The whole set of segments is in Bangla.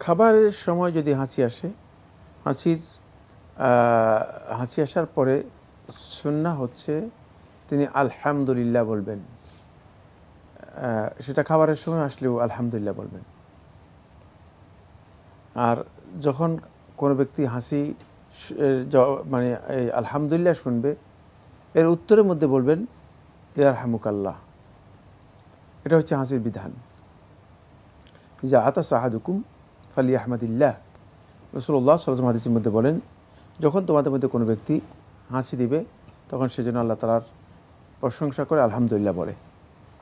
খাবারের সময় যদি হাঁচি আসে, হাঁচি আসার পরে সুন্নাহ হচ্ছে তিনি আলহামদুলিল্লাহ বলবেন। সেটা খাবারের সময় আসলেও আলহামদুলিল্লাহ বলবেন। আর যখন কোনো ব্যক্তি হাসি মানে এই আলহামদুলিল্লাহ শুনবে, এর উত্তরের মধ্যে বলবেন ইয়ারহামুকাল্লাহ। এটা হচ্ছে হাসির বিধান। ইজা আতাসা আহাদুকুম ফালিয়াহমাদিল্লাহ। রাসূলুল্লাহ সাল্লাল্লাহু আলাইহি ওয়াসাল্লাম হাদিসের মধ্যে বলেন, যখন তোমাদের মধ্যে কোনো ব্যক্তি হাসি দিবে তখন সেজন্য আল্লাহ তাআলার প্রশংসা করে আলহামদুলিল্লাহ বলে।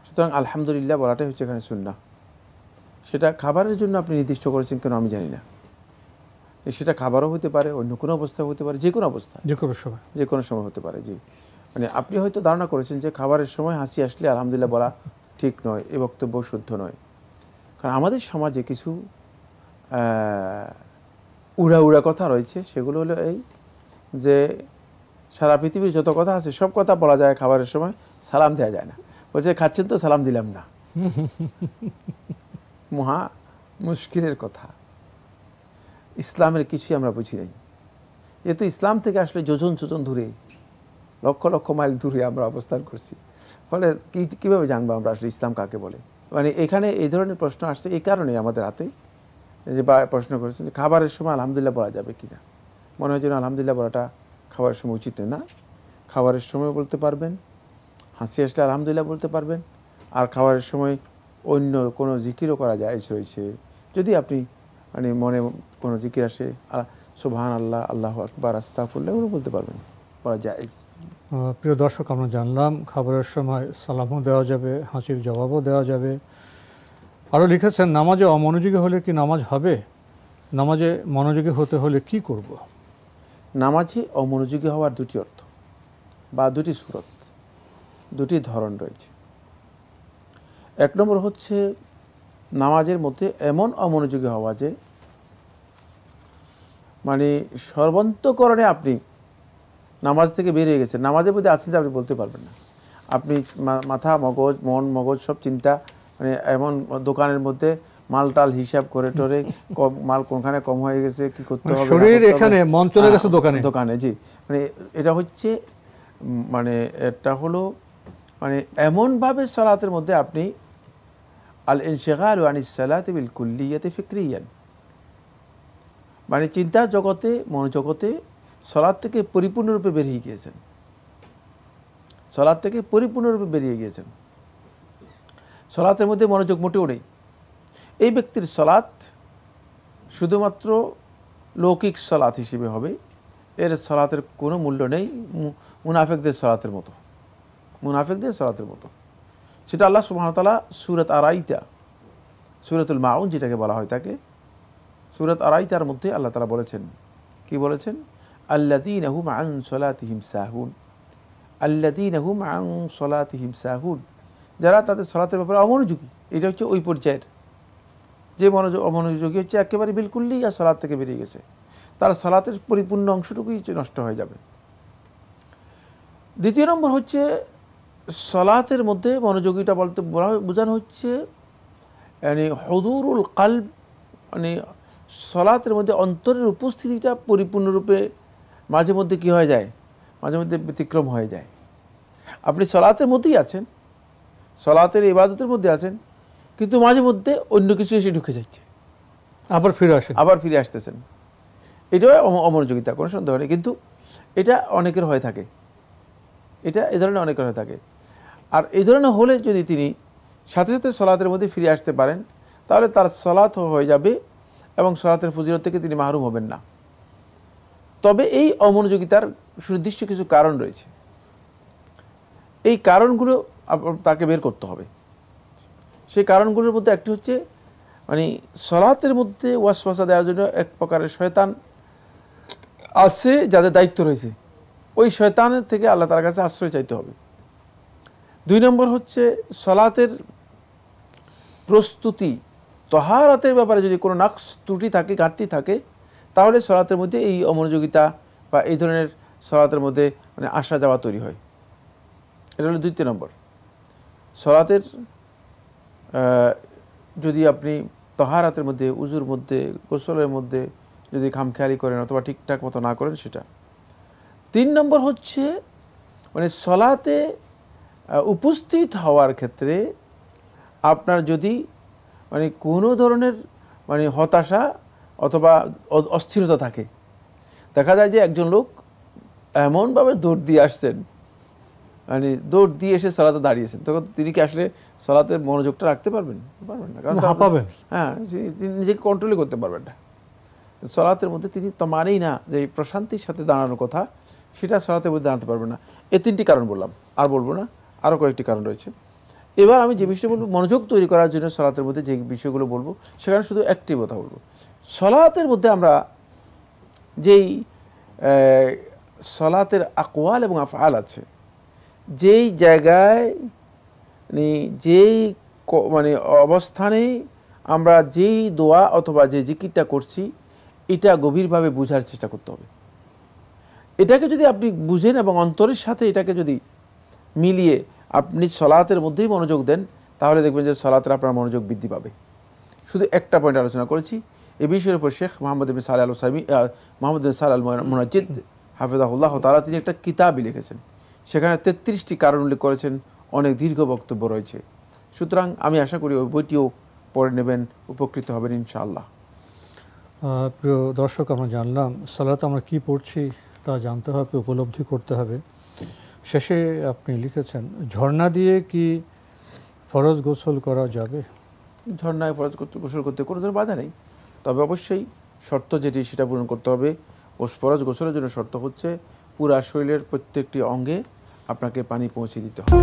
সুতরাং আলহামদুলিল্লাহ বলাটাই হচ্ছে এখানে সুন্নাহ। সেটা খাবারের জন্য আপনি নির্দিষ্ট করেছেন কেন আমি জানি না। সেটা খাবারও হতে পারে, অন্য কোনো অবস্থা হতে পারে, যে কোনো অবস্থা, যে কোনো সময় হতে পারে। জি, মানে আপনি হয়তো ধারণা করেছেন যে খাবারের সময় হাসি আসলে আলহামদুলিল্লাহ বলা ঠিক নয়, এ বক্তব্য শুদ্ধ নয়। কারণ আমাদের সমাজে কিছু উড়া উড়া কথা রয়েছে। সেগুলো হলো এই যে সারা পৃথিবীর যত কথা আছে সব কথা বলা যায় খাবারের সময়, সালাম দেওয়া যায় না। বলছে খাচ্ছেন তো সালাম দিলাম না। মহা মুশকিলের কথা। ইসলামের কিছুই আমরা বুঝি নাই। যেহেতু ইসলাম থেকে আসলে যোজন যোজন দূরে, লক্ষ লক্ষ মাইল দূরে আমরা অবস্থান করছি, ফলে কীভাবে জানবো আমরা আসলে ইসলাম কাকে বলে। মানে এখানে এই ধরনের প্রশ্ন আসছে এই কারণে আমাদের হাতে যে প্রশ্ন করেছে যে খাবারের সময় আলহামদুলিল্লাহ বলা যাবে কি না। মনে হয় যেন আলহামদুলিল্লাহ বলাটা খাবারের সময় উচিত নয়। না, খাবারের সময় বলতে পারবেন, হাসি আসলে আলহামদুলিল্লাহ বলতে পারবেন। আর খাবারের সময় অন্য কোনো জিকিরও করা জায়েজ রয়েছে। যদি আপনি মানে মনে কোনো জিকির আসে, সুবহান আল্লাহ, আল্লাহু আকবার, আস্তাগফিরুল্লাহ, এগুলো বলতে পারবেন, বলা জায়েজ। প্রিয় দর্শক, আমরা জানলাম খাবারের সময় সালামও দেওয়া যাবে, হাসির জবাবও দেওয়া যাবে। আরও লিখেছেন, নামাজে অমনোযোগী হলে কি নামাজ হবে? নামাজে মনোযোগী হতে হলে কি করব? নামাজে অমনোযোগী হওয়ার দুটি অর্থ বা দুটি সূরত, দুটি ধরন রয়েছে। এক নম্বর হচ্ছে নামাজের মধ্যে এমন অমনোযোগী হওয়া যে মানে সর্বান্তকরণে আপনি নামাজ থেকে বেরিয়ে গেছেন, নামাজের মধ্যে আছেন যে আপনি বলতে পারবেন না। আপনি মাথা, মগজ, মন, মগজ সব চিন্তা, মানে এমন দোকানের মধ্যে মাল টাল হিসাব করে টোরে, মাল কোনখানে কম হয়ে গেছে, কি করতে হবে, শরীর এখানে, মন চলে গেছে দোকানে। জি, মানে এটা হচ্ছে মানে এটা হলো মানে এমনভাবে সালাতের মধ্যে আপনি আল ইনশিগালু আনিস সালাতি বিল কুল্লিয়াতি ফিক্রিয়ান, মানে চিন্তার জগতে, মনোজগতে সালাত থেকে পরিপূর্ণরূপে বেরিয়ে গিয়েছেন, সালাত থেকে পরিপূর্ণরূপে বেরিয়ে গিয়েছেন। সালাতের মধ্যে মনোযোগ মোটেও নেই। এই ব্যক্তির সালাত শুধুমাত্র লৌকিক সালাত হিসেবে হবে, এর সালাতের কোনো মূল্য নেই। মুনাফিকদের সালাতের মতো, মুনাফিকদের সালাতের মতো। সেটা আল্লাহ সুবহানাহু ওয়া তাআলা সূরাত আরাইতা, সূরাতুল মাউন যেটাকে বলা হয় তাকে, সূরাত আরাইতার মধ্যে আল্লাহ তাআলা বলেছেন, কি বলেছেন? আল্লাযীনা হুম আন সালাতিহিম সাহুন, আল্লাযীনা হুম আন সালাতিহিম সাহুন, যারা তাদের সালাতের ব্যাপারে অমনোযোগী। এটা হচ্ছে ওই পর্যায়ের যে অমনোযোগী হচ্ছে একেবারে বিলকুলই আর সালাত থেকে বেরিয়ে গেছে, তার সালাতের পরিপূর্ণ অংশটুকুই নষ্ট হয়ে যাবে। দ্বিতীয় নম্বর হচ্ছে সালাতের মধ্যে মনোযোগীটা বলতে বোঝানো হচ্ছে মানে হুদুরুল কলব, মানে সালাতের মধ্যে অন্তরের উপস্থিতিটা পরিপূর্ণরূপে মাঝে মধ্যে কি হয়ে যায়, মাঝে মধ্যে ব্যতিক্রম হয়ে যায়। আপনি সালাতের মধ্যেই আছেন, সালাতের ইবাদতের মধ্যে আছেন, কিন্তু মাঝে মধ্যে অন্য কিছু এসে ঢুকে যাচ্ছে, আবার ফিরে আসতেছেন। এটাও অমনোযোগিতা, কোনো সন্দেহ নেই। কিন্তু এটা অনেকের হয়ে থাকে, এটা এই ধরনের অনেকের হয়ে থাকে। আর এই ধরনের হলে যদি তিনি সাথে সাথে সালাতের মধ্যে ফিরে আসতে পারেন, তাহলে তার সালাত হয়ে যাবে এবং সালাতের ফজিলত থেকে তিনি মাহরুম হবেন না। তবে এই অমনোযোগিতার সুনির্দিষ্ট কিছু কারণ রয়েছে। এই কারণগুলো তাকে বের করতে হবে। সেই কারণগুলোর মধ্যে একটি হচ্ছে মানে সালাতের মধ্যে ওয়াসওয়াসা দেওয়ার জন্য এক প্রকারের শয়তান আছে যাদের দায়িত্ব রয়েছে, ওই শয়তানের থেকে আল্লাহ তাআলার কাছে আশ্রয় চাইতে হবে। 2 নম্বর হচ্ছে সালাতের প্রস্তুতি, তাহারাতের ব্যাপারে যদি কোনো নাকস ত্রুটি থাকে, ঘাটতি থাকে, তাহলে সালাতের মধ্যে এই অমনোযোগিতা বা এই ধরনের সালাতের মধ্যে মানে আসা যাওয়া তৈরি হয়। এটা হলো 2 নম্বর। সালাতের যদি আপনি তহারাতের মধ্যে, উজুর মধ্যে, গোসলের মধ্যে যদি খামখেয়ালি করেন অথবা ঠিকঠাক মতো না করেন সেটা। 3 নম্বর হচ্ছে মানে সলাতে উপস্থিত হওয়ার ক্ষেত্রে আপনার যদি মানে কোনো ধরনের মানে হতাশা অথবা অস্থিরতা থাকে, দেখা যায় যে একজন লোক এমনভাবে দৌড় দিয়ে আসছেন, মানে দৌড় দিয়ে এসে সালাতে দাঁড়িয়েছেন, তখন তিনি কি আসলে সালাতে মনোযোগটা রাখতে পারবেন? পারবেন না, কারণ হ্যাঁ তিনি নিজেকে কন্ট্রোলই করতে পারবেন না। সালাতের মধ্যে তিনি তো মানেই না যে প্রশান্তির সাথে দাঁড়ানোর কথা, সেটা সালাতের মধ্যে দাঁড়াতে পারবেন না। এই 3টি কারণ বললাম, আর বলবো না, আরও কয়েকটি কারণ রয়েছে। এবার আমি যে বিষয় বলবো, মনোযোগ তৈরি করার জন্য সালাতের মধ্যে যে বিষয়গুলো বলবো সেখানে শুধু একটি কথা বলবো। সালাতের মধ্যে আমরা যেই সালাতের আকওয়াল এবং আফআল আছে, যেই জায়গায় যেই মানে অবস্থানে আমরা যেই দোয়া অথবা যে জিকিরটা করছি, এটা গভীরভাবে বুঝার চেষ্টা করতে হবে। এটাকে যদি আপনি বুঝেন এবং অন্তরের সাথে এটাকে যদি মিলিয়ে আপনি সালাতের মধ্যেই মনোযোগ দেন, তাহলে দেখবেন যে সালাতের আপনার মনোযোগ বৃদ্ধি পাবে। শুধু একটা পয়েন্ট আলোচনা করেছি এই বিষয়ের উপর। শেখ মোহাম্মদ বিন সালেহ আল উসাইমি, মোহাম্মদ বিন সালেহ আল মুনাজ্জিদ হাফিজাহুল্লাহ তাআলা, তিনি একটা কিতাবই লিখেছেন, সেখানে 33টি কারণ উল্লেখ করেছেন, অনেক দীর্ঘ বক্তব্য রয়েছে। সুতরাং আমি আশা করি ওই বইটিও পড়ে নেবেন, উপকৃত হবেন ইনশাআল্লাহ। প্রিয় দর্শক, আমরা জানলাম সালাত আমরা কি পড়ছি তা জানতে হবে, উপলব্ধি করতে হবে। শেষে আপনি লিখেছেন, ঝর্ণা দিয়ে কি ফরজ গোসল করা যাবে? ঝর্ণায় ফরজ গোসল করতে কোনো ধরনের বাধা নেই, তবে অবশ্যই শর্ত যেটি সেটা পূরণ করতে হবে। ও ফরজ গোসলের জন্য শর্ত হচ্ছে পুরা শরীরের প্রত্যেকটি অঙ্গে আপনাকে পানি পৌঁছে দিতে হবে।